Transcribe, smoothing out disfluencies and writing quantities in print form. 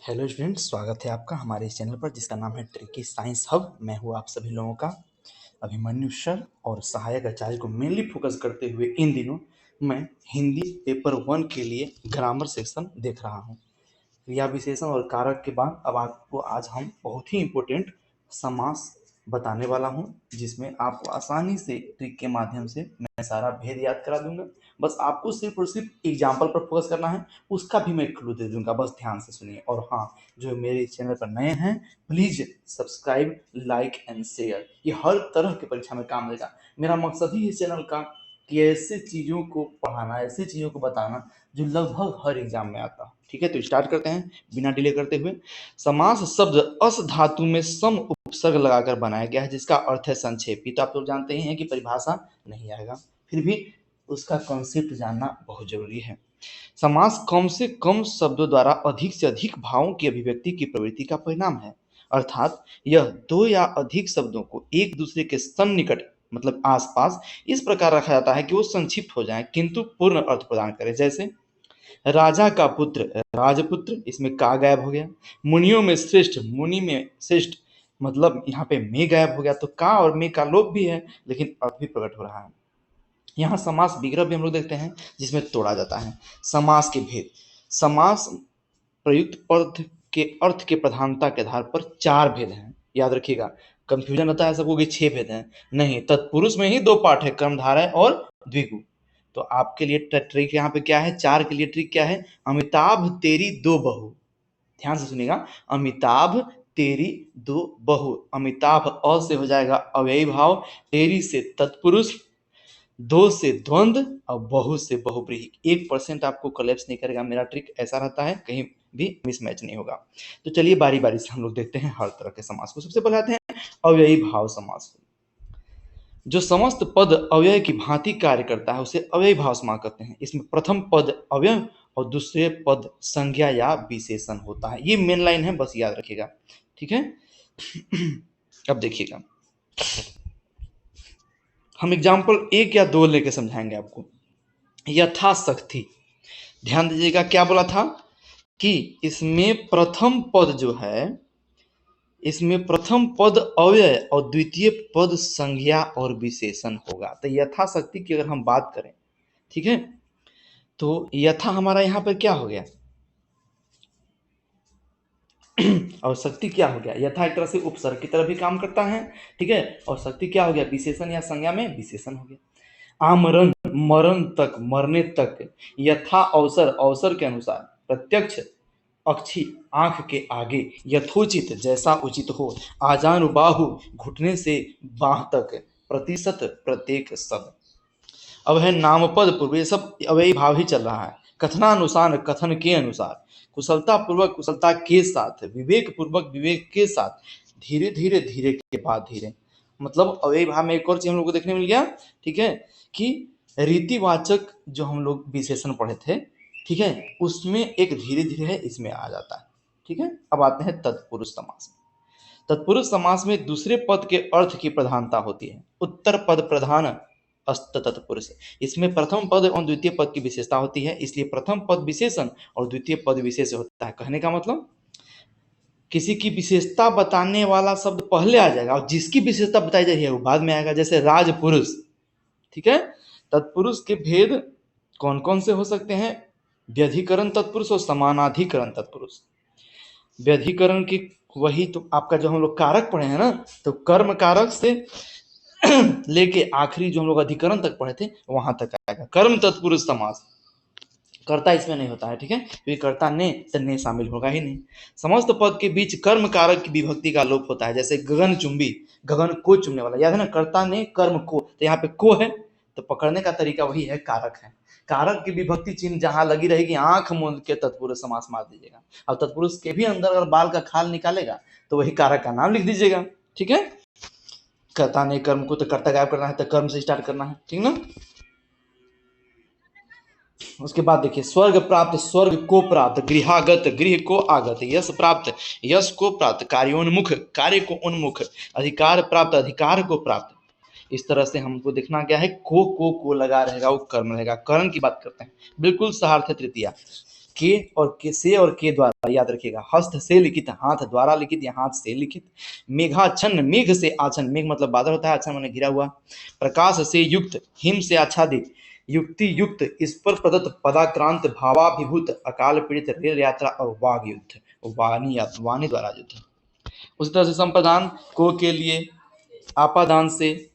Hello student, स्वागत है आपका हमारे इस चैनल पर जिसका नाम है ट्रिकी साइंस हब। मैं हूँ आप सभी लोगों का अभिमन्यु सर और सहायक आचार्य को मेनली फोकस करते हुए इन दिनों मैं हिंदी पेपर 1 के लिए ग्रामर सेक्शन देख रहा हूँ। क्रिया विशेषण और कारक के बाद अब आपको आज हम बहुत ही इम्पोर्टेंट समास बताने वाला हूं, जिसमें आपको आसानी से ट्रिक के माध्यम से मैं सारा भेद याद करा दूंगा। बस आपको सिर्फ और सिर्फ एग्जाम्पल पर फोकस करना है, उसका भी मैं क्लू दे दूंगा, बस ध्यान से सुनिए। और हाँ, जो मेरे चैनल पर नए हैं please subscribe, like and share. ये हर तरह की परीक्षा में काम देगा। मेरा मकसद ही इस चैनल का कि ऐसे चीज़ों को पढ़ाना, ऐसे चीज़ों को बताना जो लगभग हर एग्जाम में आता है। ठीक है, तो स्टार्ट करते हैं बिना डिले करते हुए। समास शब्द अस धातु में सम उपसर्ग लगाकर बनाया गया है, जिसका अर्थ है संक्षेपी। तो आप लोग जानते ही हैं कि परिभाषा नहीं आएगा, फिर भी उसका कॉन्सेप्ट जानना बहुत जरूरी है। समास कम से कम शब्दों द्वारा अधिक से अधिक भावों की अभिव्यक्ति की प्रवृत्ति का परिणाम है, अर्थात यह दो या अधिक शब्दों को एक दूसरे के सन्निकट मतलब आसपास इस प्रकार रखा जाता है कि वो संक्षिप्त हो जाएं किंतु पूर्ण अर्थ प्रदान करें। जैसे राजा का पुत्र राजपुत्र, इसमें का गायब हो गया। मुनियों में श्रेष्ठ, मुनि में श्रेष्ठ, मतलब यहाँ पे में गायब हो गया, तो का और में का लोप भी है लेकिन अर्थ भी प्रकट हो रहा है। यहाँ समास विग्रह भी हम लोग देखते हैं जिसमें तोड़ा जाता है। समास के भेद। समास प्रयुक्त पद के अर्थ के प्रधानता के आधार पर 4 भेद हैं, याद रखिएगा। कंफ्यूजन होता है सबको कि 6 भेद हैं, नहीं, तत्पुरुष में ही 2 पार्ट है, कर्मधारय और द्विगु। तो आपके लिए ट्रिक यहाँ पे क्या है, 4 के लिए ट्रिक क्या है, अमिताभ तेरी 2 बहू। ध्यान से सुनिएगा, अमिताभ तेरी 2 बहू। अमिताभ अ से हो जाएगा अव्ययी भाव, तेरी से तत्पुरुष, 2 से द्वंद्व और बहु से बहुब्रीहि। 1% आपको कोलैप्स नहीं करेगा। मेरा ट्रिक ऐसा रहता है, कहीं भी मिसमैच नहीं होगा। तो चलिए बारी बारी से हम लोग देखते हैं हर तरह के समास को। सबसे पहले आते हैं अव्ययी भाव समास। जो समस्त पद अव्यय की भांति कार्य करता है उसे अव्ययी भाव समास कहते हैं। इसमें प्रथम पद अव्यय और दूसरे पद संज्ञा या विशेषण होता है। ये मेन लाइन है, बस याद रखिएगा। ठीक है, अब देखिएगा, हम एग्जाम्पल 1 या 2 लेके समझाएंगे आपको। यथाशक्ति, ध्यान दीजिएगा क्या बोला था कि इसमें प्रथम पद जो है, इसमें प्रथम पद अव्यय और द्वितीय पद संज्ञा और विशेषण होगा। तो यथाशक्ति की अगर हम बात करें, ठीक है, तो यथा हमारा यहाँ पर क्या हो गया और शक्ति क्या हो गया, यथा एक तरह से उपसर्ग की तरह भी काम करता है। ठीक है, और शक्ति क्या हो गया, विशेषण या संज्ञा में विशेषण हो गया। आमरण, मरण तक, मरने तक। यथा अवसर, अवसर के अनुसार। प्रत्यक्ष, अक्षी, आंख के आगे। यथोचित, जैसा उचित हो। आजानु बाहु, घुटने से बाह तक। प्रतिशत, प्रत्येक शब्द। अब है नामपद पूर्व, ये सब अव्ययी भाव ही चल रहा है। कथनानुसार, कथन के अनुसार। कुशलता पूर्वक, कुशलता के साथ। विवेक पूर्वक, विवेक के साथ। धीरे धीरे, धीरे के बाद धीरे। मतलब अव्ययी भाव में एक और चीज हम लोग को देखने मिल गया, ठीक है, कि रीतिवाचक जो हम लोग विशेषण पढ़े थे, ठीक है, उसमें एक धीरे धीरे है, इसमें आ जाता है। ठीक है, अब आते हैं तत्पुरुष समास में। तत्पुरुष समास में दूसरे पद के अर्थ की प्रधानता होती है। उत्तर पद प्रधान अस्त तत्पुरुष। इसमें प्रथम पद और द्वितीय पद की विशेषता होती है, इसलिए प्रथम पद विशेषण और द्वितीय पद विशेष होता है। कहने का मतलब किसी की विशेषता बताने वाला शब्द पहले आ जाएगा और जिसकी विशेषता बताई जाएगी है वो बाद में आएगा। जैसे राजपुरुष, ठीक है। तत्पुरुष के भेद कौन कौन से हो सकते हैं, व्यधिकरण तत्पुरुष और समानाधिकरण तत्पुरुष। व्यधिकरण की वही तो आपका जो हम लोग कारक पढ़े हैं ना, तो कर्म कारक से लेके आखिरी जो हम लोग अधिकरण तक पढ़े थे वहां तक आएगा। कर्म तत्पुरुष समास, कर्ता इसमें नहीं होता है, ठीक है, क्योंकि कर्ता ने तो ने शामिल होगा ही नहीं। समस्त पद के बीच कर्म कारक की विभक्ति का लोप होता है। जैसे गगन चुंबी, गगन को चुमने वाला, याद है ना, कर्ता ने कर्म को, तो यहाँ पे को है, तो पकड़ने का तरीका वही है, कारक है। कारक की विभक्ति चिन्ह जहां लगी रहेगी आंख मूंद के तत्पुरुष समास मार दीजिएगा। अब तत्पुरुष के भी अंदर अगर बाल का खाल निकालेगा तो वही कारक का नाम लिख दीजिएगा। ठीक है, कर्ता ने कर्म को, तो कर्ता गायब करना है तो कर्म से स्टार्ट करना है, ठीक ना। उसके बाद देखिए, स्वर्ग प्राप्त, स्वर्ग को प्राप्त। गृहागत, गृह को आगत। यश प्राप्त, यश को प्राप्त। कार्योन्मुख, कार्य को उन्मुख। अधिकार प्राप्त, अधिकार को प्राप्त। इस तरह से हमको देखना क्या है, को लगा रहेगा वो कर्म रहेगा। कर्ण की बात करते हैं, बिल्कुल सहार्थ तृतीया। के और के से और के द्वारा याद रखिएगा। हस्त से लिखित, हाथ द्वारा लिखित या हाथ से लिखित। मेघाच्छन्न, मेघ से आच्छन्न, मेघ मतलब बादल होता है, आच्छन्न माने घिरा हुआ। प्रकाश से युक्त, हिम से आच्छादित। युक्ति युक्त, इस पर प्रदत्त, पदाक्रांत, भावाभिभूत, अकाल पीड़ित, रेल यात्रा और वाग युद्ध, वाणी द्वारा युद्ध। उसी तरह से संप्रदान को के लिए, आपादान से,